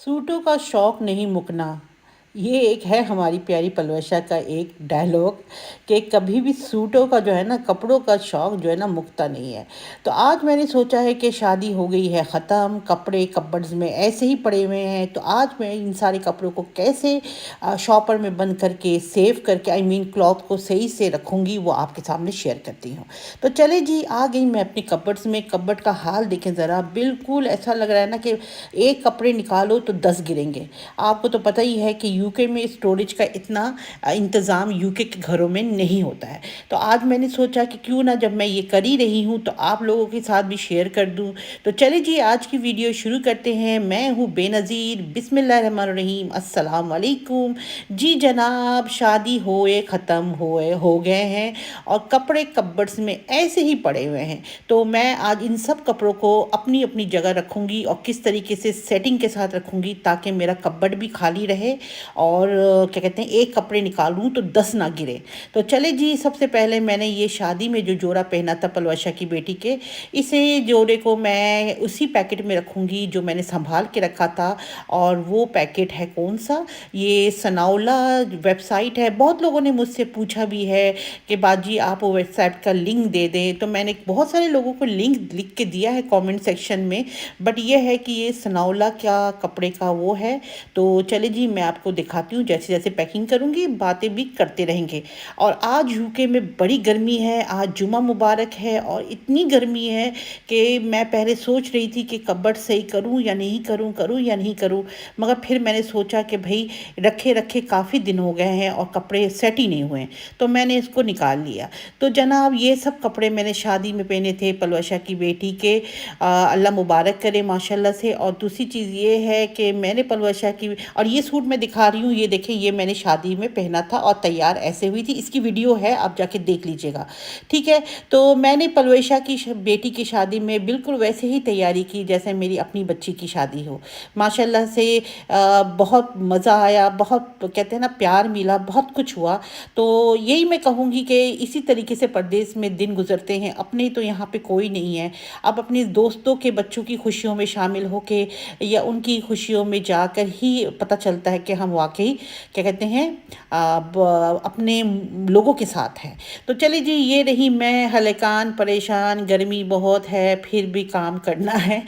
सूटों का शौक नहीं मुकना, ये एक है हमारी प्यारी पलवशा का एक डायलॉग कि कभी भी सूटों का जो है ना, कपड़ों का शौक जो है ना, मुकता नहीं है। तो आज मैंने सोचा है कि शादी हो गई है ख़त्म, कपड़े कपबोर्ड्स में ऐसे ही पड़े हुए हैं, तो आज मैं इन सारे कपड़ों को कैसे शॉपर में बंद करके सेव करके क्लॉथ को सही से रखूँगी, वो आपके सामने शेयर करती हूँ। तो चले जी, आ गई मैं अपनी कपबोर्ड्स में। कपबोर्ड का हाल देखें ज़रा, बिल्कुल ऐसा लग रहा है ना कि एक कपड़े निकालो तो 10 गिरेंगे। आपको तो पता ही है कि यूके में स्टोरेज का इतना इंतज़ाम यूके के घरों में नहीं होता है। तो आज मैंने सोचा कि क्यों ना, जब मैं ये कर ही रही हूँ तो आप लोगों के साथ भी शेयर कर दूँ। तो चले जी, आज की वीडियो शुरू करते हैं। मैं हूँ बेनज़ीर। बिस्मिल्लाहिर्रहमानिर्रहीम, अस्सलाम वालेकुम। जी जनाब, शादी होए ख़त्म होए हो गए हैं और कपड़े कपबोर्ड्स में ऐसे ही पड़े हुए हैं। तो मैं आज इन सब कपड़ों को अपनी अपनी जगह रखूँगी और किस तरीके से सेटिंग के साथ रखूँगी ताकि मेरा कपबोर्ड भी खाली रहे और क्या कहते हैं, एक कपड़े निकालूँ तो 10 ना गिरे। तो चले जी, सबसे पहले मैंने ये शादी में जो जोड़ा पहना था पलवशा की बेटी के, इसे जोड़े को मैं उसी पैकेट में रखूँगी जो मैंने संभाल के रखा था। और वो पैकेट है कौन सा, ये सनाउला वेबसाइट है। बहुत लोगों ने मुझसे पूछा भी है कि बाजी आप वो वेबसाइट का लिंक दे दें, तो मैंने बहुत सारे लोगों को लिंक लिख के दिया है कमेंट सेक्शन में। बट ये है कि ये सनाउला क्या कपड़े का वो है। तो चले जी, मैं आपको दिखाती हूँ। जैसे जैसे पैकिंग करूँगी बातें भी करते रहेंगे। और आज यूके में बड़ी गर्मी है, आज जुमा मुबारक है और इतनी गर्मी है कि मैं पहले सोच रही थी कि कपबोर्ड सही करूँ या नहीं करूँ, करूँ या नहीं करूँ। मगर फिर मैंने सोचा कि भाई रखे रखे काफ़ी दिन हो गए हैं और कपड़े सेट ही नहीं हुए हैं, तो मैंने इसको निकाल लिया। तो जनाब, ये सब कपड़े मैंने शादी में पहने थे पलवशा की बेटी के। अल्लाह मुबारक करे माशाल्लाह से। और दूसरी चीज़ ये है कि मैंने पलवशा की, और ये सूट मैं दिखा रही हूँ, ये देखें, ये मैंने शादी में पहना था और तैयार ऐसे हुई थी। इसकी वीडियो है, आप जाके देख लीजिएगा, ठीक है। तो मैंने पलवशा की बेटी की शादी में बिल्कुल वैसे ही तैयारी की जैसे मेरी अपनी बच्ची की शादी हो। माशाल्लाह से बहुत मज़ा आया, बहुत कहते हैं ना प्यार मिला, बहुत कुछ हुआ। तो यही मैं कहूँगी कि इसी तरीके से परदेश में दिन गुजरते हैं। अपने तो यहाँ पे कोई नहीं है। अब अपने दोस्तों के बच्चों की खुशियों में शामिल होके या उनकी खुशियों में जाकर ही पता चलता है कि हम वाकई क्या कहते हैं, अपने लोगों के साथ हैं। तो चलिए जी, ये रही मैं, हलकान परेशान, गर्मी बहुत है फिर भी काम करना है।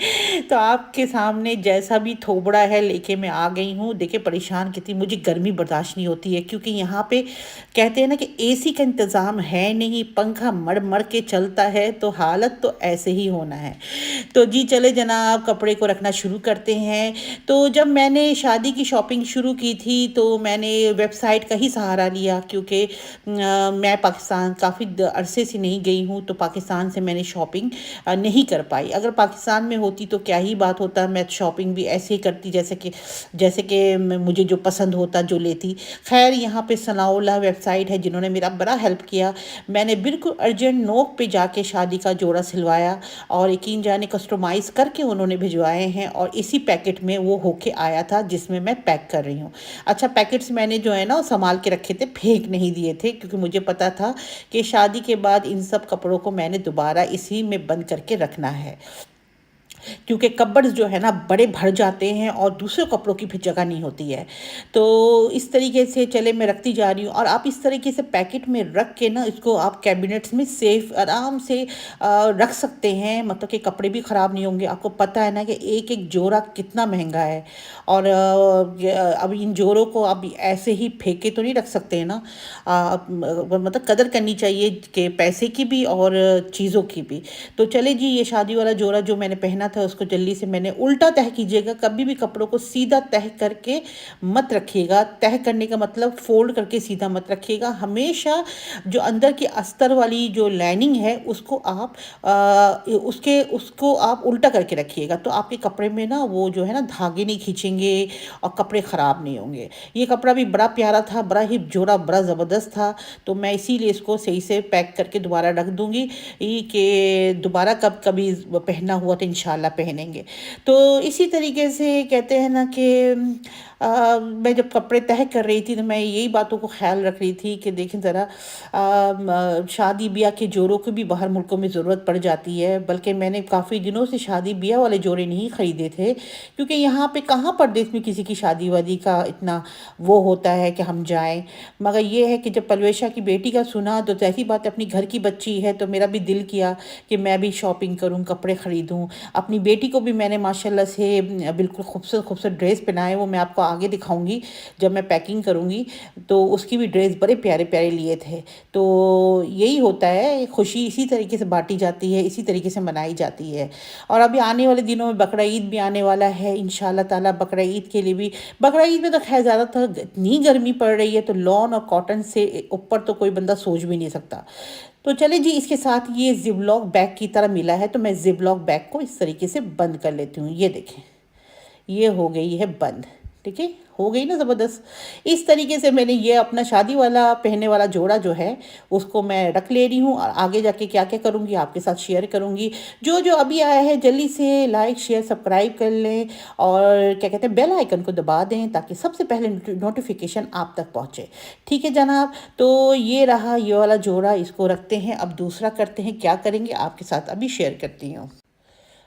तो आपके सामने जैसा भी थोबड़ा है लेके मैं आ गई हूँ। देखिए, परेशान कितनी, मुझे गर्मी बर्दाश्त नहीं होती है क्योंकि यहाँ पे कहते हैं ना कि एसी का इंतज़ाम है नहीं, पंखा मर मर के चलता है, तो हालत तो ऐसे ही होना है। तो जी चले जनाब, कपड़े को रखना शुरू करते हैं। तो जब मैंने शादी की शॉपिंग शुरू की थी तो मैंने वेबसाइट का ही सहारा लिया क्योंकि मैं पाकिस्तान काफ़ी अरसे से नहीं गई हूँ, तो पाकिस्तान से मैंने शॉपिंग नहीं कर पाई। अगर पाकिस्तान में होती तो क्या ही बात होता, मैं शॉपिंग भी ऐसे ही करती जैसे कि मुझे जो पसंद होता जो लेती। खैर, यहाँ पे सनाउल्लाह वेबसाइट है जिन्होंने मेरा बड़ा हेल्प किया। मैंने बिल्कुल अर्जेंट नोक पे जाके शादी का जोड़ा सिलवाया और यकीन जाने कस्टमाइज़ करके उन्होंने भिजवाए हैं और इसी पैकेट में वो होके आया था जिसमें मैं पैक कर रही हूँ। अच्छा, पैकेट्स मैंने जो है ना वो संभाल के रखे थे, फेंक नहीं दिए थे क्योंकि मुझे पता था कि शादी के बाद इन सब कपड़ों को मैंने दोबारा इसी में बंद करके रखना है, क्योंकि कपबोर्ड्स जो है ना बड़े भर जाते हैं और दूसरे कपड़ों की फिर जगह नहीं होती है। तो इस तरीके से चले मैं रखती जा रही हूँ। और आप इस तरीके से पैकेट में रख के ना इसको आप कैबिनेट्स में सेफ आराम से रख सकते हैं, मतलब कि कपड़े भी ख़राब नहीं होंगे। आपको पता है ना कि एक एक जोड़ा कितना महंगा है और अब इन जोड़ों को आप ऐसे ही फेंके तो नहीं रख सकते हैं ना। मतलब कदर करनी चाहिए कि पैसे की भी और चीज़ों की भी। तो चले जी, ये शादी वाला जोड़ा जो मैंने पहना था उसको जल्दी से मैंने उल्टा तह कीजिएगा। कभी भी कपड़ों को सीधा तह करके मत रखिएगा। तह करने का मतलब फोल्ड करके सीधा मत रखिएगा। हमेशा जो अंदर की अस्तर वाली जो लाइनिंग है उसको आप उसको आप उल्टा करके रखिएगा, तो आपके कपड़े में ना वो जो है ना धागे नहीं खींचेंगे और कपड़े ख़राब नहीं होंगे। ये कपड़ा भी बड़ा प्यारा था, बड़ा ही जोड़ा बड़ा ज़बरदस्त था, तो मैं इसीलिए इसको सही से पैक करके दोबारा रख दूँगी कि दोबारा कभी पहनना हुआ तो इंशाल्लाह انشاءاللہ پہنیں گے۔ تو اسی طریقے سے کہتے ہیں نا کہ میں جب کپڑے تہہ کر رہی تھی تو میں یہی باتوں کو خیال رکھ رہی تھی کہ دیکھیں ذرا شادی بیاہ کے جوڑوں کو بھی باہر ملکوں میں ضرورت پڑ جاتی ہے، بلکہ میں نے کافی دنوں سے شادی بیاہ والے جوڑے نہیں خریدے تھے، کیونکہ یہاں پہ کہاں پردیس میں کسی کی شادی وادی کا اتنا وہ ہوتا ہے کہ ہم جائیں۔ مگر یہ ہے کہ جب پلویشا کی بیٹی کا سنا تو ایسی بات اپنی گھر کی بچی ہے تو میرا بھی دل کیا کہ میں بھی شاپنگ کروں، کپڑے خریدوں۔ اپنی بیٹی کو بھی میں نے ماشاءاللہ سے بالکل خوبصورت خوبصورت ڈریس پہنائے، وہ میں آپ کو آگے دکھاؤں گی جب میں پیکنگ کروں گی، تو اس کی بھی ڈریس بڑے پیارے پیارے لیے تھے۔ تو یہی ہوتا ہے، خوشی اسی طریقے سے بانٹی جاتی ہے، اسی طریقے سے منائی جاتی ہے۔ اور ابھی آنے والے دنوں میں بقرعید بھی آنے والا ہے انشاءاللہ تعالیٰ۔ بقرعید کے لیے بھی، بقرعید میں تو خیر زیادہ تر اتنی گرمی پڑ رہی ہے تو لون اور کاٹن سے اوپر تو کوئی بندہ سوچ بھی نہیں سکتا۔ تو چلے جی، اس کے ساتھ یہ زپ لاک بیگ کی طرح ملا ہے تو میں زپ لاک بیگ کو اس طریقے سے بند کر لیتی ہوں۔ یہ دیکھیں، یہ ہو گئی ہے بند، ٹھیک ہے، ہو گئی نا زبردست۔ اس طریقے سے میں نے یہ اپنا شادی والا پہننے والا جوڑا جو ہے اس کو میں رکھ لے رہی ہوں، اور آگے جا کے کیا کیا کروں گی آپ کے ساتھ شیئر کروں گی۔ جو جو ابھی آیا ہے جلدی سے لائک شیئر سبسکرائب کر لیں، اور کیا کہتے ہیں بیل آئیکن کو دبا دیں تاکہ سب سے پہلے نوٹیفیکیشن آپ تک پہنچے، ٹھیک ہے جناب۔ تو یہ رہا یہ والا جوڑا، اس کو رکھتے ہیں۔ اب دوسرا کرتے ہیں، کیا کریں گے آپ کے ساتھ ابھی شیئر کرتی ہوں۔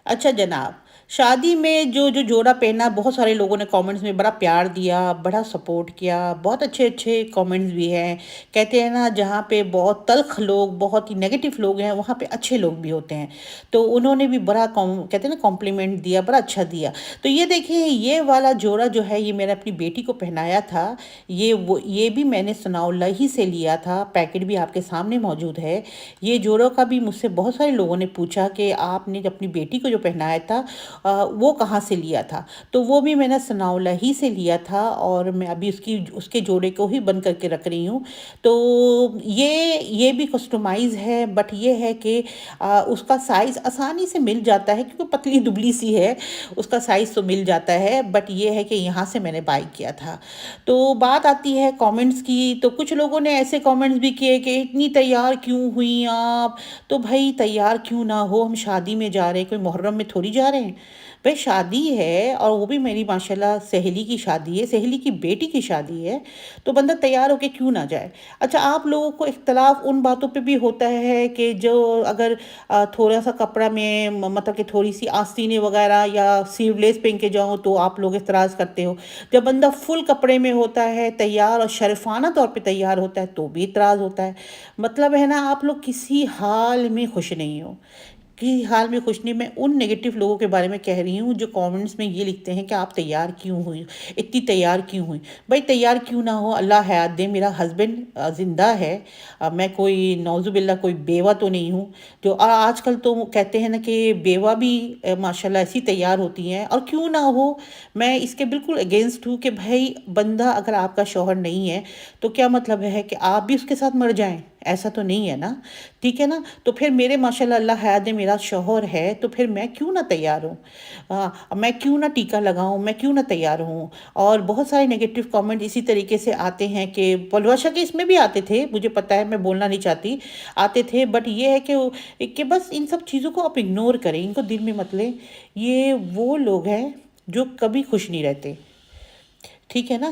اچھا جناب، شادی میں جو جو جوڑا پہنا، بہت سارے لوگوں نے کامنٹس میں بڑا پیار دیا، بڑا سپورٹ کیا، بہت اچھے اچھے کامنٹس بھی ہیں۔ کہتے ہیں نا، جہاں پہ بہت تلخ لوگ، بہت ہی نیگیٹو لوگ ہیں، وہاں پہ اچھے لوگ بھی ہوتے ہیں۔ تو انہوں نے بھی بڑا کہتے ہیں نا کمپلیمنٹ دیا، بڑا اچھا دیا۔ تو یہ دیکھیں، یہ والا جوڑا جو ہے یہ میں نے اپنی بیٹی کو پہنایا تھا۔ یہ بھی میں نے ثناء اللہ ہی سے لیا تھا، پیکٹ بھی آپ کے سامنے موجود ہے۔ یہ جوڑوں کا بھی مجھ سے بہت سارے لوگوں نے پوچھا کہ آپ نے اپنی بیٹی کو جو پہنایا تھا وہ کہاں سے لیا تھا، تو وہ بھی میں نے ثناء اللہ ہی سے لیا تھا، اور میں ابھی اس کے جوڑے کو ہی بند کر کے رکھ رہی ہوں۔ تو یہ بھی کسٹمائز ہے، بٹ یہ ہے کہ اس کا سائز آسانی سے مل جاتا ہے، کیونکہ پتلی دبلی سی ہے، اس کا سائز تو مل جاتا ہے، بٹ یہ ہے کہ یہاں سے میں نے بائی کیا تھا۔ تو بات آتی ہے کامنٹس کی، تو کچھ لوگوں نے ایسے کامنٹس بھی کیے کہ اتنی تیار کیوں ہوئی آپ؟ تو بھائی تیار کیوں نہ ہو، ہم شادی میں جا رہے ہیں، کوئی محرم میں تھوڑی جا رہے ہیں بھائی، شادی ہے، اور وہ بھی میری ماشاءاللہ سہیلی کی شادی ہے، سہیلی کی بیٹی کی شادی ہے، تو بندہ تیار ہو کے کیوں نہ جائے۔ اچھا، آپ لوگوں کو اختلاف ان باتوں پہ بھی ہوتا ہے کہ جو اگر تھوڑا سا کپڑا میں مطلب کہ تھوڑی سی آستینیں وغیرہ یا سلیو لیس پہن کے جاؤں تو آپ لوگ اعتراض کرتے ہو، جب بندہ فل کپڑے میں ہوتا ہے تیار اور شرفانہ طور پہ تیار ہوتا ہے تو بھی اعتراض ہوتا ہے۔ مطلب ہے نا، آپ لوگ کسی حال میں خوش نہیں ہو، کسی حال میں خوش نہیں۔ میں ان نیگیٹو لوگوں کے بارے میں کہہ رہی ہوں جو کامنٹس میں یہ لکھتے ہیں کہ آپ تیار کیوں ہوئی، اتنی تیار کیوں ہوئی۔ بھائی تیار کیوں نہ ہو، اللہ حیات دے، میرا ہسبینڈ زندہ ہے، میں کوئی نعوذ باللہ کوئی بیوہ تو نہیں ہوں۔ جو آج کل تو کہتے ہیں نا کہ بیوہ بھی ماشاءاللہ ایسی تیار ہوتی ہیں، اور کیوں نہ ہو، میں اس کے بالکل اگینسٹ ہوں کہ بھائی بندہ اگر آپ کا شوہر نہیں ہے تو کیا مطلب ہے کہ آپ بھی اس کے ساتھ مر جائیں؟ ایسا تو نہیں ہے نا، ٹھیک ہے نا۔ تو پھر میرے ماشاءاللہ اللہ حیات دے میرا شوہر ہے، تو پھر میں کیوں نہ تیار ہوں، میں کیوں نہ ٹیکا لگاؤں، میں کیوں نہ تیار ہوں۔ اور بہت سارے نیگیٹو کامنٹ اسی طریقے سے آتے ہیں کہ پلوشا کے اس میں بھی آتے تھے، مجھے پتہ ہے، میں بولنا نہیں چاہتی، آتے تھے، بٹ یہ ہے کہ بس ان سب چیزوں کو آپ اگنور کریں، ان کو دل میں مت لیں۔ یہ وہ لوگ ہیں جو کبھی خوش نہیں رہتے، ٹھیک ہے نا،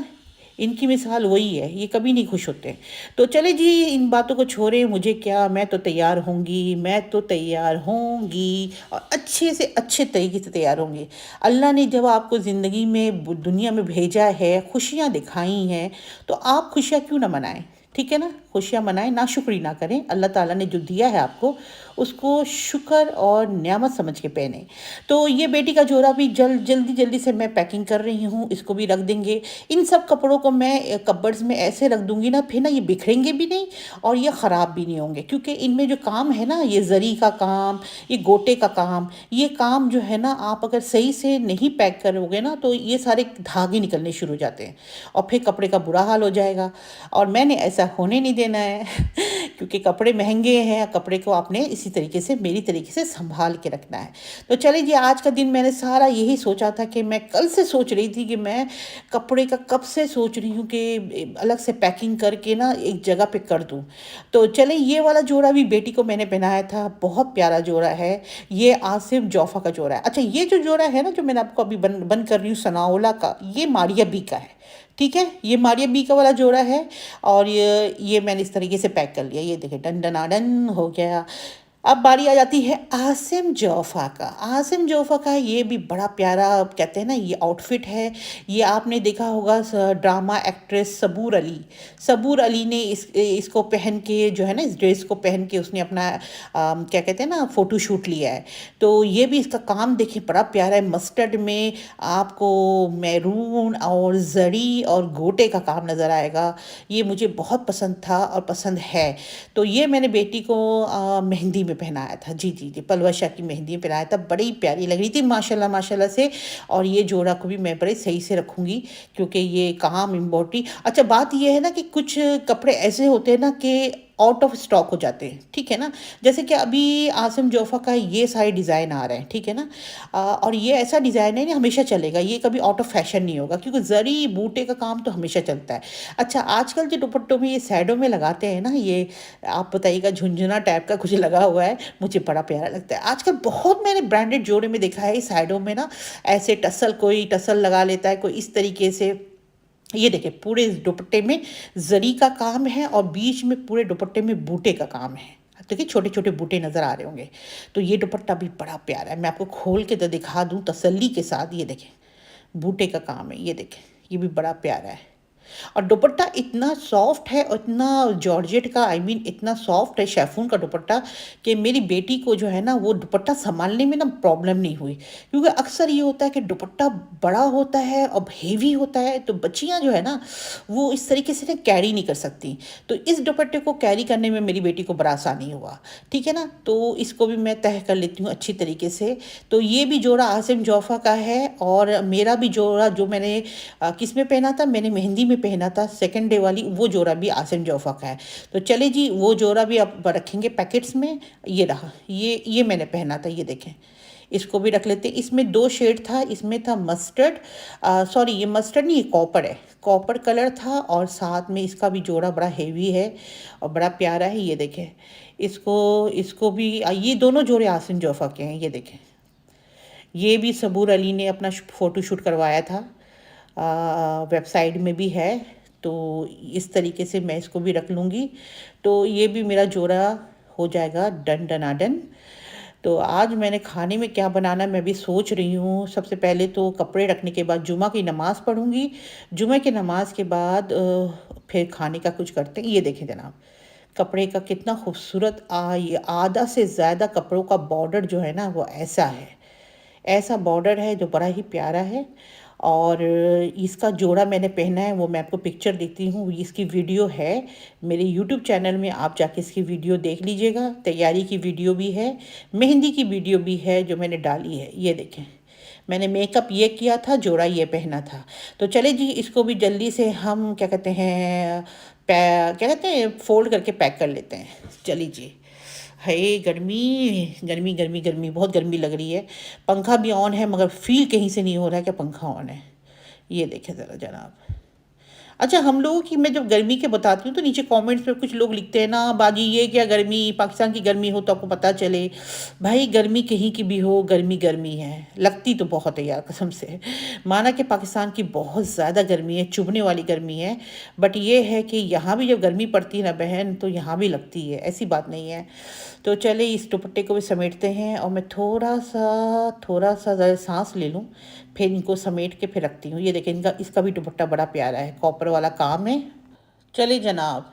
ان کی مثال وہی ہے، یہ کبھی نہیں خوش ہوتے۔ تو چلے جی، ان باتوں کو چھوڑیں، مجھے کیا، میں تو تیار ہوں گی، میں تو تیار ہوں گی، اور اچھے سے اچھے طریقے سے تیار ہوں گی۔ اللہ نے جب آپ کو زندگی میں دنیا میں بھیجا ہے، خوشیاں دکھائی ہیں، تو آپ خوشیاں کیوں نہ منائیں، ٹھیک ہے نا، خوشیاں منائیں، ناشکری نہ کریں۔ اللہ تعالیٰ نے جو دیا ہے آپ کو، اس کو شکر اور نعمت سمجھ کے پہنیں۔ تو یہ بیٹی کا جوڑا بھی جلدی سے میں پیکنگ کر رہی ہوں، اس کو بھی رکھ دیں گے۔ ان سب کپڑوں کو میں کپبورڈز میں ایسے رکھ دوں گی نا، پھر نا یہ بکھریں گے بھی نہیں اور یہ خراب بھی نہیں ہوں گے، کیونکہ ان میں جو کام ہے نا، یہ زری کا کام، یہ گوٹے کا کام، یہ کام جو ہے نا، آپ اگر صحیح سے نہیں پیک کرو گے نا تو یہ سارے دھاگے نکلنے شروع ہو جاتے ہیں، اور پھر کپڑے کا برا حال ہو جائے گا، اور میں نے ایسا ہونے نہیں دینا۔ लेना है क्योंकि कपड़े महंगे हैं, कपड़े को आपने इसी तरीके से मेरी तरीके से संभाल के रखना है। तो चलिए जी, आज का दिन मैंने सारा यही सोचा था कि मैं कल से सोच रही थी कि मैं कपड़े का कब से सोच रही हूँ कि अलग से पैकिंग करके ना एक जगह पे कर दूँ। तो चले, ये वाला जोड़ा भी बेटी को मैंने पहनाया था, बहुत प्यारा जोड़ा है। ये आसिफ जौफा का जोड़ा है। अच्छा, ये जो जोड़ा है ना, जो मैंने आपको अभी बंद कर रही हूँ सनाओला का, ये मारिया बी का है। ठीक है, ये मारिया बी का वाला जोड़ा है। और ये मैंने इस तरीके से पैक कर लिया। ये देखिए, डन डनाडन हो गया। अब बारी आ जाती है आसिम जोफ़ा का। आसिम जोफ़ा का ये भी बड़ा प्यारा, कहते हैं ना, ये आउटफिट है। ये आपने देखा होगा ड्रामा एक्ट्रेस सबूर अली ने इसको पहन के, जो है ना, इस ड्रेस को पहन के उसने अपना क्या कहते हैं ना, फ़ोटो शूट लिया है। तो ये भी इसका काम देखिए बड़ा प्यारा है। मस्टर्ड में आपको मैरून और जरी और गोटे का काम नज़र आएगा। ये मुझे बहुत पसंद था और पसंद है। तो ये मैंने बेटी को मेहंदी में पहनाया था। जी जी जी, पलवशा की मेहंदी में पहनाया था। बड़ी प्यारी लग रही थी माशाल्लाह माशाल्लाह से। और ये जोड़ा को भी मैं बड़े सही से रखूँगी क्योंकि ये काम इम्पोर्टी। अच्छा, बात ये है ना कि कुछ कपड़े ऐसे होते हैं ना कि आउट ऑफ स्टॉक हो जाते हैं। ठीक है ना, जैसे कि अभी आसिम जोफ़ा का ये सारे डिज़ाइन आ रहे हैं। ठीक है ना, और ये ऐसा डिज़ाइन है ना, हमेशा चलेगा, ये कभी आउट ऑफ फैशन नहीं होगा क्योंकि जरी बूटे का काम तो हमेशा चलता है। अच्छा, आजकल जो दुपट्टों में ये सैडों में लगाते हैं ना, ये आप बताइएगा, झुंझुना टाइप का कुछ लगा हुआ है, मुझे बड़ा प्यारा लगता है। आजकल बहुत मैंने ब्रांडेड जोड़े में देखा है साइडों में ना ऐसे टसल, कोई टसल लगा लेता है, कोई इस तरीके से। ये देखिए, पूरे दुपट्टे में जरी का काम है और बीच में पूरे दुपट्टे में बूटे का काम है। देखिए, छोटे छोटे बूटे नज़र आ रहे होंगे। तो ये दुपट्टा भी बड़ा प्यारा है। मैं आपको खोल के तो दिखा दूँ तसल्ली के साथ। ये देखें, बूटे का काम है। ये देखें, ये भी बड़ा प्यारा है। और दुपट्टा इतना सॉफ्ट है और इतना जॉर्जेट का, आई मीन इतना सॉफ्ट है शेफून का दुपट्टा, कि मेरी बेटी को जो है ना वो दुपट्टा संभालने में ना प्रॉब्लम नहीं हुई। क्योंकि अक्सर ये होता है कि दुपट्टा बड़ा होता है और हेवी होता है, तो बच्चियां जो है ना वो इस तरीके से ना कैरी नहीं कर सकती। तो इस दुपट्टे को कैरी करने में मेरी बेटी को बड़ा आसानी हुआ। ठीक है ना, तो इसको भी मैं तह कर लेती हूँ अच्छी तरीके से। तो ये भी जोड़ा आसिम जोफ़ा का है। और मेरा भी जोड़ा जो मैंने किस में पहना था, मैंने मेहंदी में पहना था सेकंड डे वाली, वो जोड़ा भी आसिम जोफ़ा का है। तो चले जी, वो जोड़ा भी अब रखेंगे पैकेट्स में। ये रहा, ये मैंने पहना था। ये देखें, इसको भी रख लेते हैं। इसमें दो शेड था, इसमें था मस्टर्ड, सॉरी ये मस्टर्ड नहीं, ये कॉपर है, कॉपर कलर था। और साथ में इसका भी जोड़ा बड़ा हेवी है और बड़ा प्यारा है। ये देखें, इसको भी ये दोनों जोड़े आसिम जोफ़ा के हैं। ये देखें, ये भी सबूर अली ने अपना फ़ोटो शूट करवाया था, वेबसाइट में भी है। तो इस तरीके से मैं इसको भी रख लूँगी। तो ये भी मेरा जोड़ा हो जाएगा डन डनाडन। तो आज मैंने खाने में क्या बनाना मैं भी सोच रही हूँ। सबसे पहले तो कपड़े रखने के बाद जुमा की नमाज़ पढ़ूँगी। जुमे की नमाज के बाद फिर खाने का कुछ करते हैं। ये देखें जनाब, कपड़े का कितना खूबसूरत ये आधा से ज़्यादा कपड़ों का बॉर्डर जो है ना वो ऐसा है, ऐसा बॉर्डर है जो बड़ा ही प्यारा है। और इसका जोड़ा मैंने पहना है, वो मैं आपको पिक्चर देती हूँ। इसकी वीडियो है मेरे यूट्यूब चैनल में, आप जाके इसकी वीडियो देख लीजिएगा। तैयारी की वीडियो भी है, मेहंदी की वीडियो भी है जो मैंने डाली है। ये देखें, मैंने मेकअप ये किया था, जोड़ा ये पहना था। तो चले जी, इसको भी जल्दी से हम क्या कहते हैं, क्या कहते हैं, फोल्ड करके पैक कर लेते हैं। चलिए जी। है गर्मी गर्मी गर्मी गर्मी, बहुत गर्मी लग रही है। पंखा भी ऑन है मगर फील कहीं से नहीं हो रहा है कि पंखा ऑन है। ये देखें ज़रा जनाब। अच्छा, हम लोगों की मैं जब गर्मी के बताती हूँ तो नीचे कमेंट्स में कुछ लोग लिखते हैं ना, बाजी ये क्या गर्मी, पाकिस्तान की गर्मी हो तो आपको पता चले। भाई गर्मी कहीं की भी हो, गर्मी गर्मी है, लगती तो बहुत है यार कसम से। माना कि पाकिस्तान की बहुत ज़्यादा गर्मी है, चुभने वाली गर्मी है। बट ये है कि यहाँ भी जब गर्मी पड़ती है ना बहन, तो यहाँ भी लगती है, ऐसी बात नहीं है। तो चले इस दुपट्टे को भी समेटते हैं और मैं थोड़ा सा ज़रा सांस ले लूँ, फिर इनको समेट के फिर रखती हूँ। ये देखें, इसका भी दुपट्टा बड़ा प्यारा है, कॉपर वाला काम है। चलिए जनाब,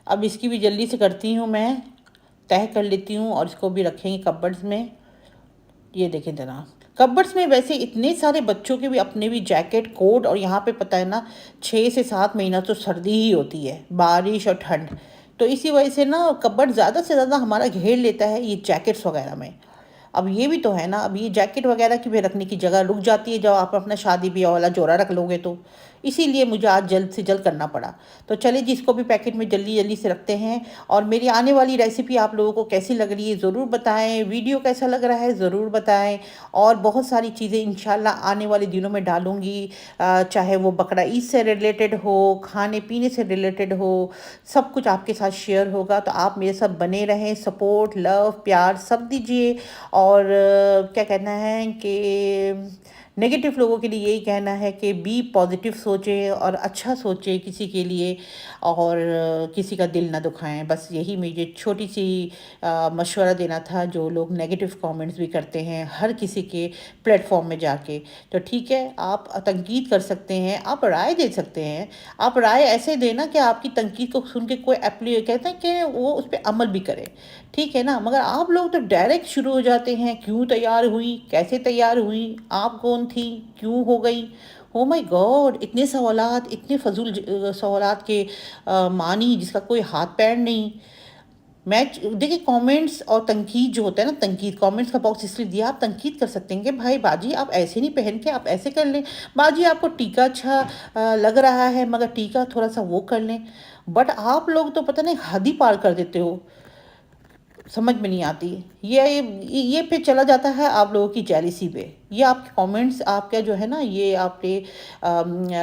अब इसकी भी जल्दी से करती हूँ, मैं तह कर लेती हूँ और इसको भी रखेंगे कपबर्ड्स में। ये देखें जनाब, कपबर्ड्स में वैसे इतने सारे बच्चों के भी अपने भी जैकेट कोट, और यहाँ पे पता है ना 6 से 7 महीना तो सर्दी ही होती है, बारिश और ठंड। तो इसी वजह से ना कपबर्ड ज़्यादा से ज़्यादा हमारा घेर लेता है ये जैकेट्स वगैरह में। अब ये भी तो है ना, अब ये जैकेट वगैरह की भी रखने की जगह रुक जाती है जब आप अपना शादी ब्याह वाला जोड़ा रख लोगे तो। इसीलिए मुझे आज जल्द से जल्द करना पड़ा। तो चलिए जी, इसको भी पैकेट में जल्दी जल्दी से रखते हैं। और मेरी आने वाली रेसिपी आप लोगों को कैसी लग रही है ज़रूर बताएं, वीडियो कैसा लग रहा है ज़रूर बताएं। और बहुत सारी चीज़ें इंशाल्लाह आने वाले दिनों में डालूंगी, चाहे वो बकरा ईद से रिलेटेड हो, खाने पीने से रिलेटेड हो, सब कुछ आपके साथ शेयर होगा। तो आप मेरे साथ बने रहें, सपोर्ट लव प्यार सब दीजिए। और क्या कहना है कि नेगेटिव लोगों के लिए यही कहना है कि बी पॉजिटिव सोचें और अच्छा सोचें किसी के लिए, और किसी का दिल ना दुखाएं। बस यही मुझे छोटी सी मशवरा देना था, जो लोग नेगेटिव कमेंट्स भी करते हैं हर किसी के प्लेटफॉर्म में जाके। तो ठीक है, आप तनकीद कर सकते हैं, आप राय दे सकते हैं। आप राय ऐसे देना कि आपकी तनकीद को सुन के कोई कहते हैं कि वो उस पर अमल भी करे, ठीक है ना। मगर आप लोग तो डायरेक्ट शुरू हो जाते हैं, क्यों तैयार हुई, कैसे तैयार हुई, आप कौन थी, क्यों हो गई। ओ माय गॉड, इतने सवालात, इतने फजूल सवालात के मानी जिसका कोई हाथ पैर नहीं। मैं देखिए, कमेंट्स और तनकीद जो होता है ना, तनकीद कमेंट्स का बॉक्स इसलिए दिया, आप तनकीद कर सकते हैं कि भाई बाजी आप ऐसे नहीं पहन के आप ऐसे कर लें, बाजी आपको टीका अच्छा लग रहा है मगर टीका थोड़ा सा वो कर लें। बट आप लोग तो पता नहीं हद ही पार कर देते हो, समझ में नहीं आती। ये फिर चला जाता है आप लोगों की जेलिसी पे। ये आपके कमेंट्स, आपका जो है ना, ये आपके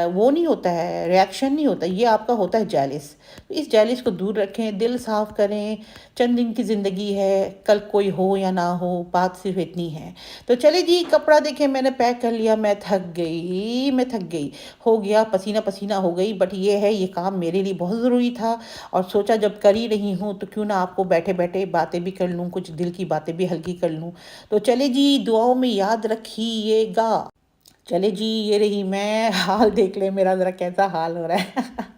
वो नहीं होता है, रिएक्शन नहीं होता, ये आपका होता है जेलिस। इस जेलिस को दूर रखें, दिल साफ़ करें। चंद दिन की ज़िंदगी है, कल कोई हो या ना हो, बात सिर्फ इतनी है। तो चले जी, कपड़ा देखें मैंने पैक कर लिया, मैं थक गई, मैं थक गई, हो गया पसीना पसीना हो गई। बट ये है, ये काम मेरे लिए बहुत ज़रूरी था। और सोचा जब कर ही रही हूँ तो क्यों ना आपको बैठे बैठे बातें भी कर लूँ, कुछ दिल की बातें भी हल्की कर लूँ। तो चले जी, दुआओं में याद रखिएगा। चले जी, ये रही मैं। हाल देख ले मेरा ज़रा कैसा हाल हो रहा है।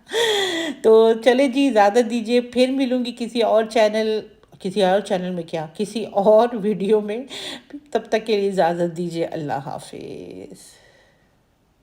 तो चले जी, इजाज़त दीजिए, फिर मिलूँगी किसी और चैनल में, क्या किसी और वीडियो में। तब तक के लिए इजाज़त दीजिए, अल्लाह हाफिज़।